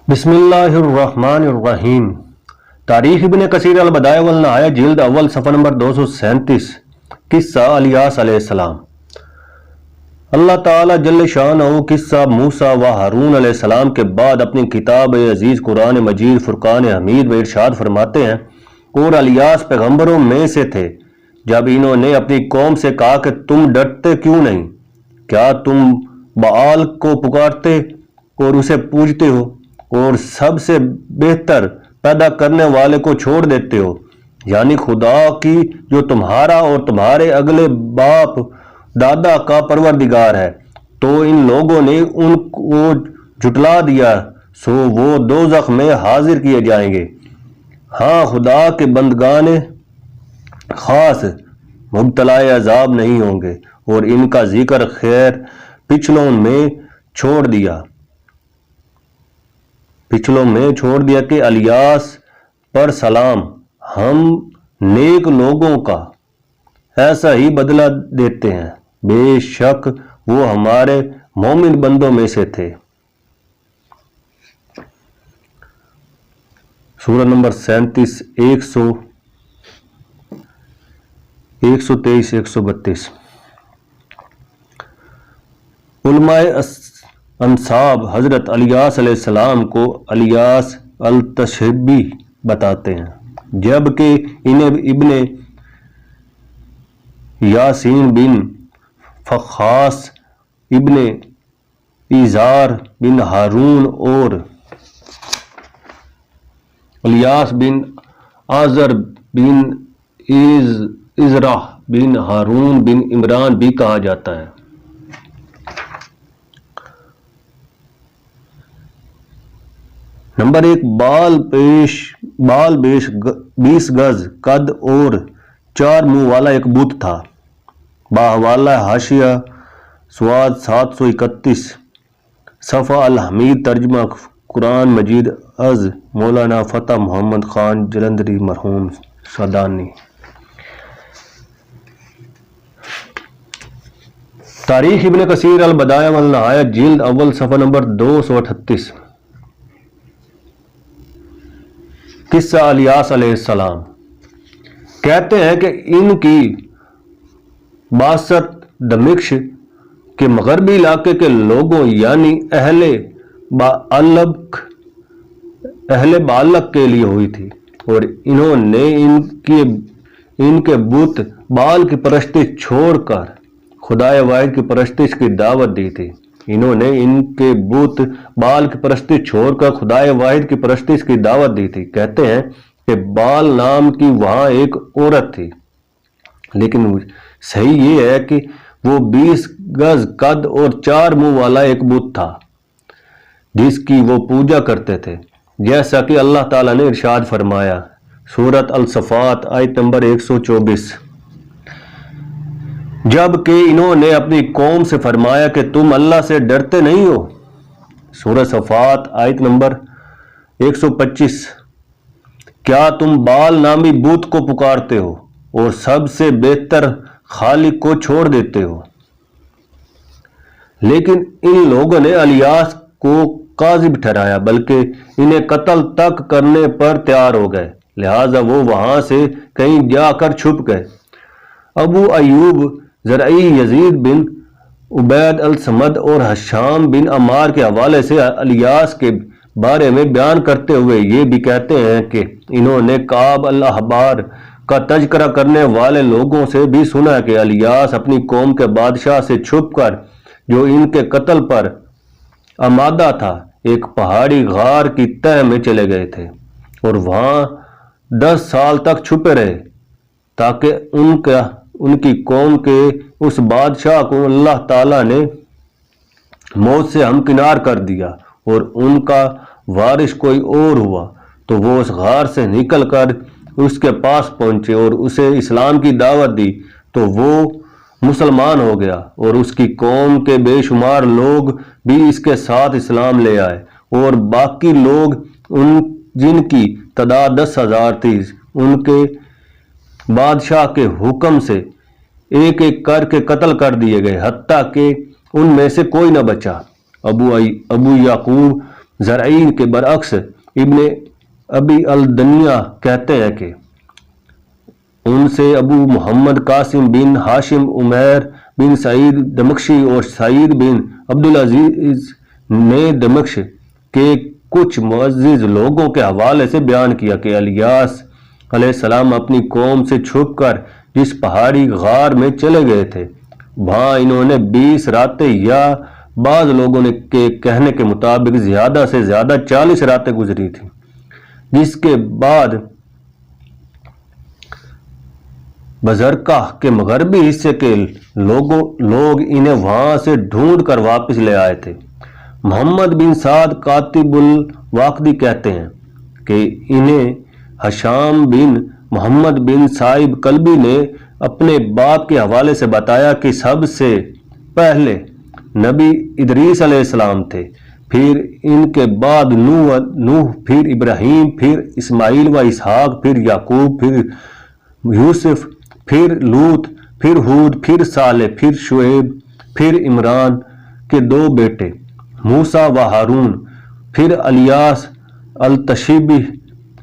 بسم اللہ الرحمن الرحیم۔ تاریخ ابن کثیر البدایہ والنہایہ جلد اول صفحہ نمبر 237۔ قصہ الیاس علیہ السلام۔ اللہ تعالیٰ جل شانہ قصہ موسیٰ و ہارون علیہ السلام کے بعد اپنی کتاب عزیز قرآن مجید فرقان حمید میں ارشاد فرماتے ہیں، اور الیاس پیغمبروں میں سے تھے جب انہوں نے اپنی قوم سے کہا کہ تم ڈرتے کیوں نہیں؟ کیا تم بعال کو پکارتے اور اسے پوجتے ہو اور سب سے بہتر پیدا کرنے والے کو چھوڑ دیتے ہو، یعنی خدا کی جو تمہارا اور تمہارے اگلے باپ دادا کا پروردگار ہے؟ تو ان لوگوں نے ان کو جھٹلا دیا، سو وہ دوزخ میں حاضر کیے جائیں گے۔ ہاں، خدا کے بندگان خاص مبتلا عذاب نہیں ہوں گے۔ اور ان کا ذکر خیر پچھلوں میں چھوڑ دیا کہ الیاس پر سلام، ہم نیک لوگوں کا ایسا ہی بدلہ دیتے ہیں، بے شک وہ ہمارے مومن بندوں میں سے تھے۔ سورہ نمبر 37 123 132۔ علماء انصاب حضرت الیاس علیہ السلام کو الیاس التشبی بتاتے ہیں، جبکہ انہیں ابن یاسین بن فخاس، ابن ایزار بن ہارون اور الیاس بن آزر بن عزرہ بن ہارون بن عمران بھی کہا جاتا ہے۔ نمبر 1، بال بیش 20 گز قد اور 4 منہ والا ایک بت تھا۔ باحوالہ حاشیہ سواد 731، صفحہ الحمید، ترجمہ قرآن مجید از مولانا فتح محمد خان جلندری مرحوم سعدانی۔ تاریخ ابن کثیر البدایہ والنہایہ جلد اول صفحہ نمبر 238۔ قصہ الیاس علیہ السلام۔ کہتے ہیں کہ ان کی بعثت دمشق کے مغربی علاقے کے لوگوں یعنی اہل بعلق کے لیے ہوئی تھی، اور انہوں نے ان کے بت بال کی پرستش چھوڑ کر خدائے واحد کی پرستش کی دعوت دی تھی۔ انہوں نے ان کے بت بال کی پرستش چھوڑ کر خدائے واحد کی پرستش کی دعوت دی تھی۔ کہتے ہیں کہ بال نام کی وہاں ایک عورت تھی، لیکن صحیح یہ ہے کہ وہ 20 گز قد اور 4 منہ والا ایک بت تھا جس کی وہ پوجا کرتے تھے، جیسا کہ اللہ تعالیٰ نے ارشاد فرمایا، سورۃ الصفات آیت نمبر 124۔ جب کہ انہوں نے اپنی قوم سے فرمایا کہ تم اللہ سے ڈرتے نہیں ہو، سورہ صفات آیت نمبر 125۔ کیا تم بال نامی بت کو پکارتے ہو اور سب سے بہتر خالق کو چھوڑ دیتے ہو؟ لیکن ان لوگوں نے الیاس کو کاذب ٹھہرایا، بلکہ انہیں قتل تک کرنے پر تیار ہو گئے، لہذا وہ وہاں سے کہیں جا کر چھپ گئے۔ ابو ایوب زرعی یزید بن عبید الصمد اور حشام بن عمار کے حوالے سے الیاس کے بارے میں بیان کرتے ہوئے یہ بھی کہتے ہیں کہ انہوں نے کعب الاحبار کا تذکرہ کرنے والے لوگوں سے بھی سنا کہ الیاس اپنی قوم کے بادشاہ سے چھپ کر، جو ان کے قتل پر آمادہ تھا، ایک پہاڑی غار کی تہ میں چلے گئے تھے اور وہاں 10 سال تک چھپے رہے، تاکہ ان کی قوم کے اس بادشاہ کو اللہ تعالیٰ نے موت سے ہمکنار کر دیا اور ان کا وارث کوئی اور ہوا، تو وہ اس غار سے نکل کر اس کے پاس پہنچے اور اسے اسلام کی دعوت دی، تو وہ مسلمان ہو گیا، اور اس کی قوم کے بے شمار لوگ بھی اس کے ساتھ اسلام لے آئے، اور باقی لوگ جن کی تعداد 10,000 تھی، ان کے بادشاہ کے حکم سے ایک ایک کر کے قتل کر دیے گئے، حتیٰ کہ ان میں سے کوئی نہ بچا۔ ابو یعقوب زرعی کے برعکس ابن ابی الدنیا کہتے ہیں کہ ان سے ابو محمد قاسم بن ہاشم عمیر بن سعید دمشقی اور سعید بن عبدالعزیز نے دمشق کے کچھ معزز لوگوں کے حوالے سے بیان کیا کہ الیاس علیہ السلام اپنی قوم سے چھپ کر جس پہاڑی غار میں چلے گئے تھے وہاں انہوں نے 20 راتیں یا بعض لوگوں نے کے کہنے کے مطابق زیادہ سے زیادہ 40 راتیں گزری تھیں، جس کے بعد بزرکہ کے مغربی حصے کے لوگ انہیں وہاں سے ڈھونڈ کر واپس لے آئے تھے۔ محمد بن سعد کاتب الواقدی کہتے ہیں کہ انہیں ہشام بن محمد بن صائب کلبی نے اپنے باپ کے حوالے سے بتایا کہ سب سے پہلے نبی ادریس علیہ السلام تھے، پھر ان کے بعد نوح، پھر ابراہیم، پھر اسماعیل و اسحاق، پھر یعقوب، پھر یوسف، پھر لوط، پھر ہود، پھر صالح، پھر شعیب، پھر عمران کے 2 بیٹے موسیٰ و ہارون، پھر الیاس التشبی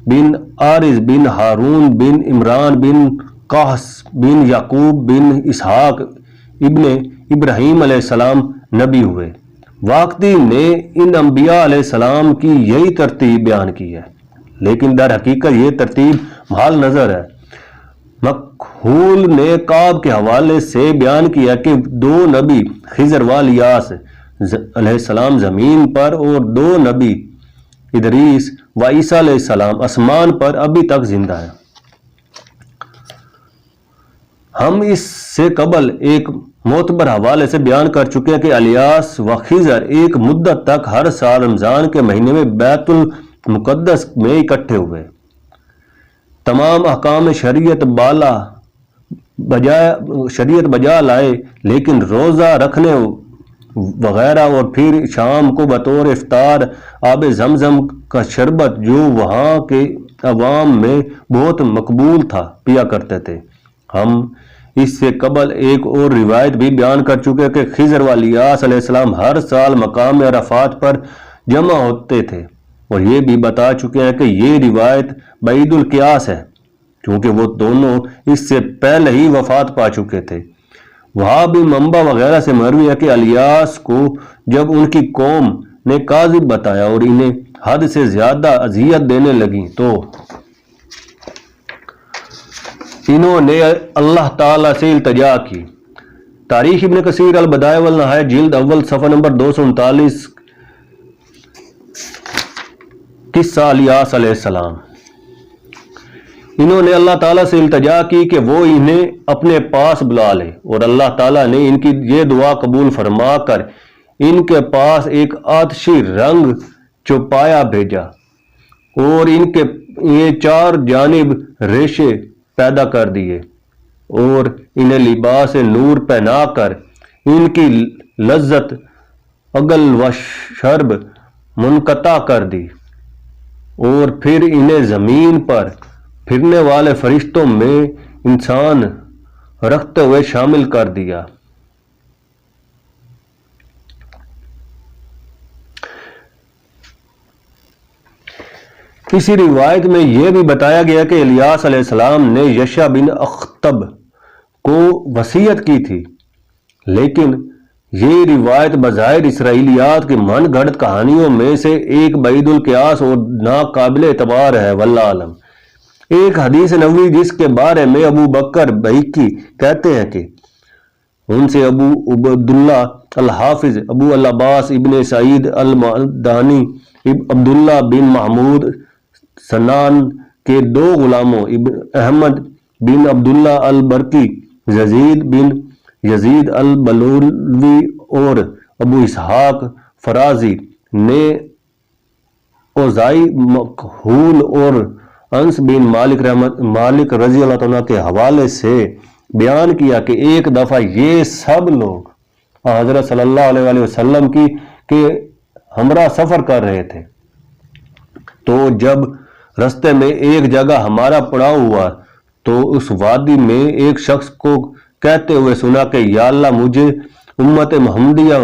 بن عارض بن ہارون بن عمران بن قاس بن یعقوب بن اسحاق ابن ابراہیم علیہ السلام نبی ہوئے۔ واقدی نے ان انبیاء علیہ السلام کی یہی ترتیب بیان کی ہے، لیکن در حقیقت یہ ترتیب محال نظر ہے۔ مکحول نے کعب کے حوالے سے بیان کیا کہ 2 نبی خضر و الیاس علیہ السلام زمین پر اور 2 نبی ادریس و عیسیٰ علیہ السلام آسمان پر ابھی تک زندہ ہیں۔ ہم اس سے قبل ایک معتبر حوالے سے بیان کر چکے ہیں کہ الیاس و خضر ایک مدت تک ہر سال رمضان کے مہینے میں بیت المقدس میں اکٹھے ہوئے، تمام احکام شریعت بجا لائے، لیکن روزہ رکھنے وغیرہ، اور پھر شام کو بطور افطار آب زمزم کا شربت جو وہاں کے عوام میں بہت مقبول تھا پیا کرتے تھے۔ ہم اس سے قبل ایک اور روایت بھی بیان کر چکے کہ خضر و الیاس علیہ السلام ہر سال مقام عرفات پر جمع ہوتے تھے، اور یہ بھی بتا چکے ہیں کہ یہ روایت بعید القیاس ہے کیونکہ وہ دونوں اس سے پہلے ہی وفات پا چکے تھے۔ وہاں بھی منبع وغیرہ سے مروی ہے کہ الیاس کو جب ان کی قوم نے کاذب بتایا اور انہیں حد سے زیادہ اذیت دینے لگی تو انہوں نے اللہ تعالیٰ سے التجا کی۔ تاریخ ابن کثیر البدایہ والنہایہ جلد اول صفحہ نمبر 239 قصہ الیاس علیہ السلام۔ انہوں نے اللہ تعالیٰ سے التجا کی کہ وہ انہیں اپنے پاس بلا لے، اور اللہ تعالیٰ نے ان کی یہ دعا قبول فرما کر ان کے پاس ایک آتشی رنگ چوپایا بھیجا، اور ان کے یہ 4 جانب ریشے پیدا کر دیے، اور انہیں لباس نور پہنا کر ان کی لذت عقل و شرب منقطع کر دی، اور پھر انہیں زمین پر پھرنے والے فرشتوں میں انسان رکھتے ہوئے شامل کر دیا۔ اسی روایت میں یہ بھی بتایا گیا کہ الیاس علیہ السلام نے یشع بن اخطب کو وصیت کی تھی، لیکن یہ روایت بظاہر اسرائیلیات کی من گھڑت کہانیوں میں سے ایک بعید القیاس اور ناقابل اعتبار ہے، واللہ اعلم۔ ایک حدیث نبوی جس کے بارے میں ابو بکر بیہقی کہتے ہیں کہ ان سے ابو عبداللہ الحافظ ابو العباس ابن سعید المدانی عبداللہ بن محمود سنان کے 2 غلاموں احمد بن عبداللہ البرقی، یزید بن یزید البلولوی اور ابو اسحاق فرازی نے اوزائی مکحول اور انس بن مالک رضی اللہ عنہ کے حوالے سے بیان کیا کہ ایک دفعہ یہ سب لوگ حضرت صلی اللہ علیہ وسلم کی کے ہمراہ سفر کر رہے تھے، تو جب رستے میں ایک جگہ ہمارا پڑاؤ ہوا تو اس وادی میں ایک شخص کو کہتے ہوئے سنا کہ یا اللہ مجھے امت محمدیہ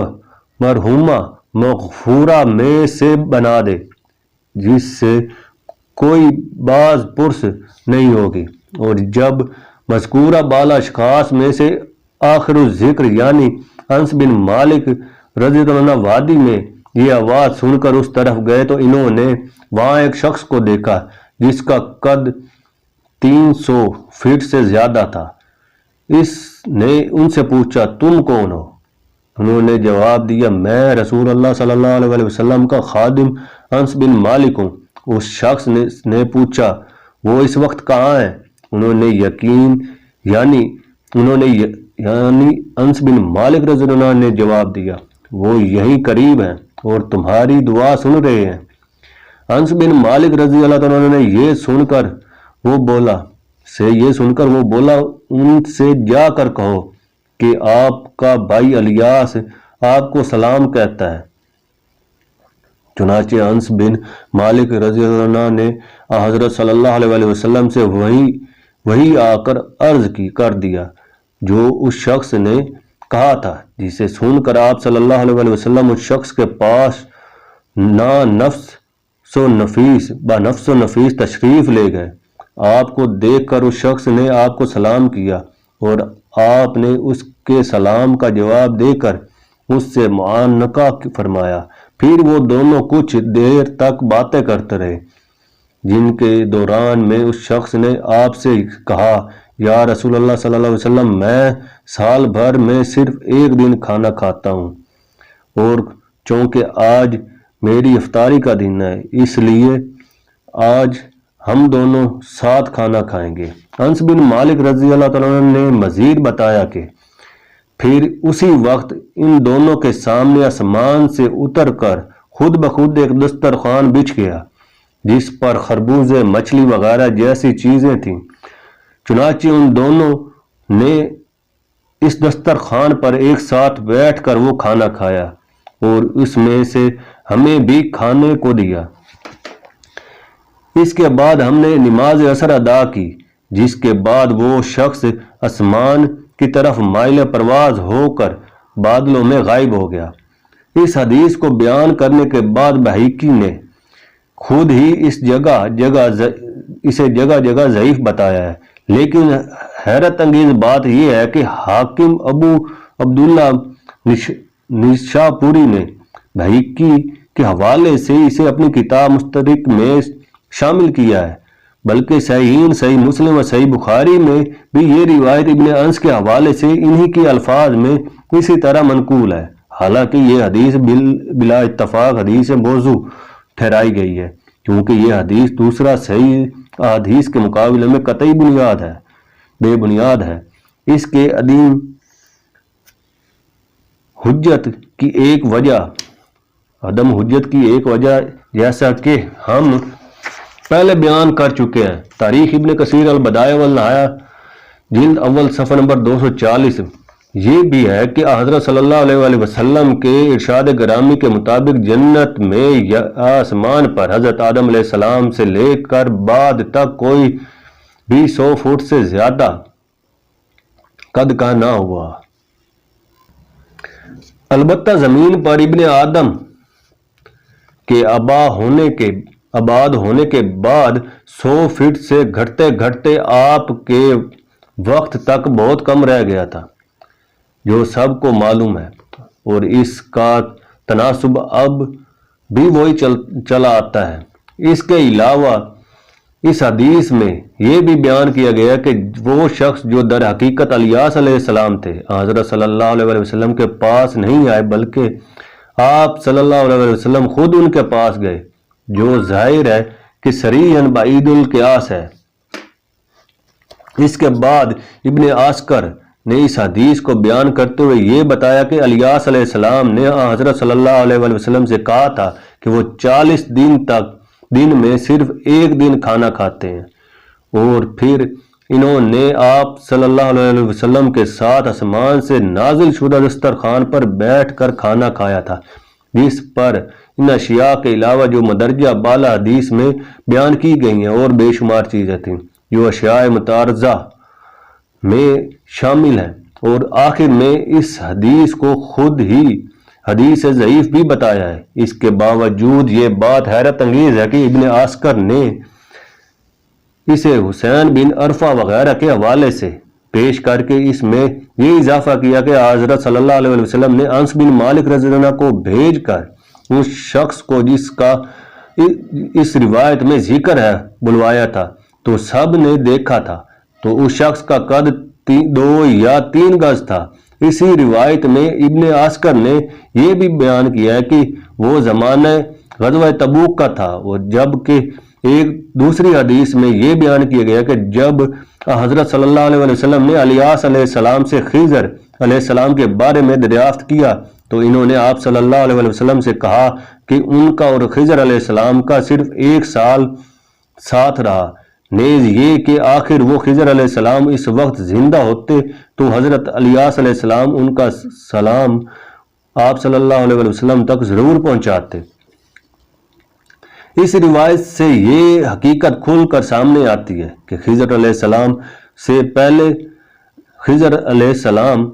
مرحومہ مغفورہ میں سے بنا دے جس سے کوئی باز پرس نہیں ہوگی۔ اور جب مذکورہ بالا اشخاص میں سے آخر الذکر یعنی انس بن مالک رضی اللہ عنہ وادی میں یہ آواز سن کر اس طرف گئے تو انہوں نے وہاں ایک شخص کو دیکھا جس کا قد 300 فٹ سے زیادہ تھا۔ اس نے ان سے پوچھا تم کون ہو؟ انہوں نے جواب دیا میں رسول اللہ صلی اللہ علیہ وسلم کا خادم انس بن مالک ہوں۔ اس شخص نے پوچھا وہ اس وقت کہاں ہے؟ انہوں نے یعنی انس بن مالک رضی اللہ عنہ نے جواب دیا وہ یہیں قریب ہیں اور تمہاری دعا سن رہے ہیں۔ انس بن مالک رضی اللہ عنہ نے یہ سن کر وہ بولا ان سے جا کر کہو کہ آپ کا بھائی الیاس آپ کو سلام کہتا ہے۔ چنانچہ انس بن مالک رضی اللہ عنہ نے حضرت صلی اللہ علیہ وسلم سے وہی آ کر عرض کر دیا جو اس شخص نے کہا تھا، جسے سن کر آپ صلی اللہ علیہ وسلم اس شخص کے پاس نفس و نفیس تشریف لے گئے۔ آپ کو دیکھ کر اس شخص نے آپ کو سلام کیا اور آپ نے اس کے سلام کا جواب دے کر اس سے معانقہ فرمایا۔ پھر وہ دونوں کچھ دیر تک باتیں کرتے رہے جن کے دوران میں اس شخص نے آپ سے کہا یا رسول اللہ صلی اللہ علیہ وسلم میں سال بھر میں صرف ایک دن کھانا کھاتا ہوں اور چونکہ آج میری افطاری کا دن ہے اس لیے آج ہم دونوں ساتھ کھانا کھائیں گے۔ انس بن مالک رضی اللہ تعالیٰ عنہ نے مزید بتایا کہ پھر اسی وقت ان دونوں کے سامنے آسمان سے اتر کر خود بخود ایک دسترخوان بچھ گیا جس پر خربوزے مچھلی وغیرہ جیسی چیزیں تھیں۔ چنانچہ ان دونوں نے اس دسترخوان پر ایک ساتھ بیٹھ کر وہ کھانا کھایا اور اس میں سے ہمیں بھی کھانے کو دیا۔ اس کے بعد ہم نے نماز عصر ادا کی جس کے بعد وہ شخص آسمان کی طرف مائل پرواز ہو کر بادلوں میں غائب ہو گیا۔ اس حدیث کو بیان کرنے کے بعد بحیقی نے خود ہی اسے جگہ جگہ ضعیف بتایا ہے، لیکن حیرت انگیز بات یہ ہے کہ حاکم ابو عبداللہ نشاپوری نے بحیقی کے حوالے سے اسے اپنی کتاب مستدرک میں شامل کیا ہے، بلکہ صحیحین صحیح مسلم اور صحیح بخاری میں بھی یہ روایت ابن انس کے حوالے سے انہی کے الفاظ میں اسی طرح منقول ہے، حالانکہ یہ حدیث بلا اتفاق حدیث موضوع ٹھہرائی گئی ہے کیونکہ یہ حدیث دوسرا صحیح احادیث کے مقابلے میں قطعی بے بنیاد ہے۔ اس کے عدم حجت کی ایک وجہ جیسا کہ ہم پہلے بیان کر چکے ہیں تاریخ ابن کثیر البدایہ والنہایہ جلد اول صفحہ نمبر 240 یہ بھی ہے کہ حضرت صلی اللہ علیہ وسلم کے ارشاد گرامی کے مطابق جنت میں یا آسمان پر حضرت آدم علیہ السلام سے لے کر بعد تک کوئی بھی 100 فٹ سے زیادہ قد کا نہ ہوا۔ البتہ زمین پر ابن آدم کے آباد ہونے کے بعد 100 فٹ سے گھٹتے گھٹتے آپ کے وقت تک بہت کم رہ گیا تھا جو سب کو معلوم ہے، اور اس کا تناسب اب بھی وہی چلا آتا ہے۔ اس کے علاوہ اس حدیث میں یہ بھی بیان کیا گیا کہ وہ شخص جو در حقیقت الیاس علیہ السلام تھے حضرت صلی اللہ علیہ وسلم کے پاس نہیں آئے بلکہ آپ صلی اللہ علیہ وسلم خود ان کے پاس گئے، جو ظاہر ہے کہ صریحاً بعید القیاس ہے۔ اس کے بعد ابن عسکر نے اس حدیث کو بیان کرتے ہوئے یہ بتایا کہ الیاس علیہ السلام نے حضرت صلی اللہ علیہ وسلم سے کہا تھا کہ وہ 40 دن میں صرف ایک دن کھانا کھاتے ہیں، اور پھر انہوں نے آپ صلی اللہ علیہ وسلم کے ساتھ آسمان سے نازل شدہ دسترخوان پر بیٹھ کر کھانا کھایا تھا، جس پر ان اشیاء کے علاوہ جو مدرجہ بالا حدیث میں بیان کی گئی ہیں اور بے شمار چیزیں تھیں جو اشیاء متعارضہ میں شامل ہیں، اور آخر میں اس حدیث کو خود ہی حدیث ضعیف بھی بتایا ہے۔ اس کے باوجود یہ بات حیرت انگیز ہے کہ ابن عسکر نے اسے حسین بن عرفہ وغیرہ کے حوالے سے پیش کر کے اس میں یہ اضافہ کیا کہ حضرت صلی اللہ علیہ وسلم نے انس بن مالک رضی اللہ عنہ کو بھیج کر اس شخص کو جس کا اس روایت میں ذکر ہے بلوایا تھا، تو سب نے دیکھا تھا، تو اس شخص کا قد 2 یا 3 گز تھا۔ اسی روایت میں ابن عسکر نے یہ بھی بیان کیا ہے کہ وہ زمانہ غزوہ تبوک کا تھا، جبکہ ایک دوسری حدیث میں یہ بیان کیا گیا کہ جب حضرت صلی اللہ علیہ وسلم نے الیاس علیہ السلام سے خضر علیہ السلام کے بارے میں دریافت کیا تو انہوں نے آپ صلی اللہ علیہ وسلم سے کہا کہ ان کا اور خضر علیہ السلام کا صرف 1 سال ساتھ رہا، نیز یہ کہ آخر وہ خضر علیہ السلام اس وقت زندہ ہوتے تو حضرت الیاس علیہ السلام ان کا سلام آپ صلی اللہ علیہ وسلم تک ضرور پہنچاتے۔ اس روایت سے یہ حقیقت کھل کر سامنے آتی ہے کہ خضر علیہ السلام سے پہلے خضر علیہ السلام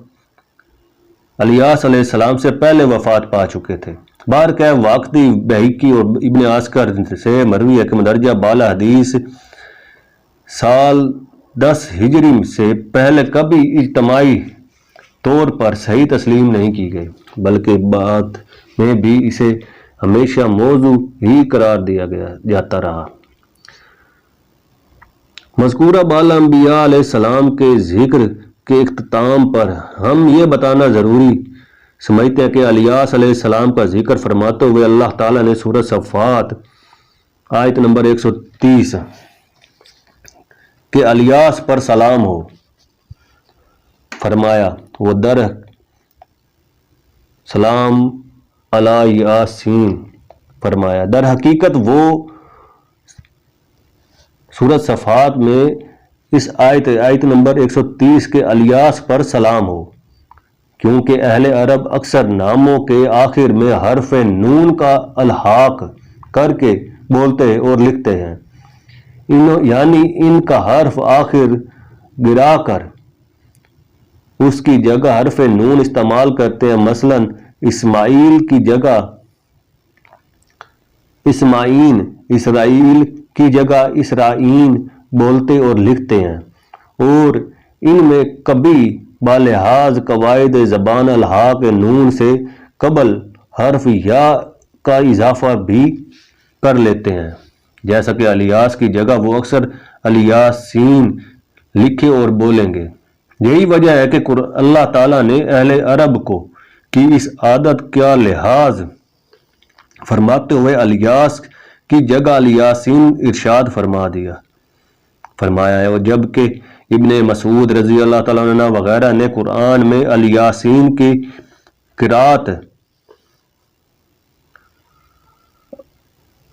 الیاس علیہ السلام سے پہلے وفات پا چکے تھے۔ بہرکیف واقعی بہقی اور ابن عسکر سے مروی ہے کہ مندرجہ بالا حدیث سال 10 ہجری سے پہلے کبھی اجتماعی طور پر صحیح تسلیم نہیں کی گئی، بلکہ بعد میں بھی اسے ہمیشہ موضوع ہی قرار دیا جاتا رہا۔ مذکورہ بالا انبیاء علیہ السلام کے ذکر کے اختتام پر ہم یہ بتانا ضروری سمجھتے ہیں کہ الیاس علیہ السلام کا ذکر فرماتے ہوئے اللہ تعالیٰ نے سورۃ صفات آیت نمبر 130 کہ الیاس پر سلام ہو فرمایا، وہ در سلام علی یاسین فرمایا۔ در حقیقت وہ سورۃ صفات میں اس آیت نمبر 130 کے الیاس پر سلام ہو، کیونکہ اہل عرب اکثر ناموں کے آخر میں حرف نون کا الحاق کر کے بولتے اور لکھتے ہیں، یعنی ان کا حرف آخر گرا کر اس کی جگہ حرف نون استعمال کرتے ہیں۔ مثلا اسماعیل کی جگہ اسماعین، اسرائیل کی جگہ اسرائین بولتے اور لکھتے ہیں، اور ان میں کبھی بالحاظ قواعد زبان الحاق نون سے قبل حرف یا کا اضافہ بھی کر لیتے ہیں، جیسا کہ الیاس کی جگہ وہ اکثر الیاسین لکھے اور بولیں گے۔ یہی وجہ ہے کہ اللہ تعالیٰ نے اہل عرب کو کی اس عادت کا لحاظ فرماتے ہوئے الیاس کی جگہ الیاسین ارشاد فرمایا ہے، اور جبکہ ابن مسعود رضی اللہ تعالیٰ عنہ وغیرہ نے قرآن میں الیاسین کی قرات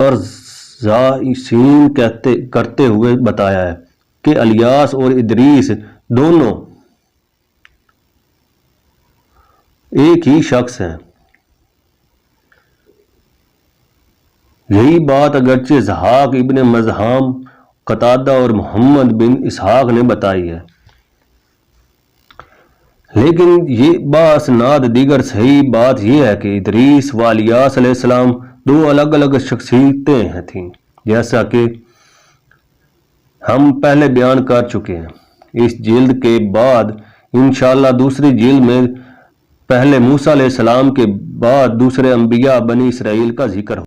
اور زائسین کرتے ہوئے بتایا ہے کہ الیاس اور ادریس دونوں ایک ہی شخص ہیں۔ یہی بات اگرچہ زحاق ابن مزاحم، قتادہ اور محمد بن اسحاق نے بتائی ہے، لیکن یہ باسناد دیگر صحیح بات یہ ہے کہ ادریس و الیاس علیہ السلام 2 الگ الگ شخصیتیں تھیں، جیسا کہ ہم پہلے بیان کر چکے ہیں۔ اس جلد کے بعد انشاءاللہ دوسری جلد میں پہلے موسیٰ علیہ السلام کے بعد دوسرے انبیاء بنی اسرائیل کا ذکر ہو۔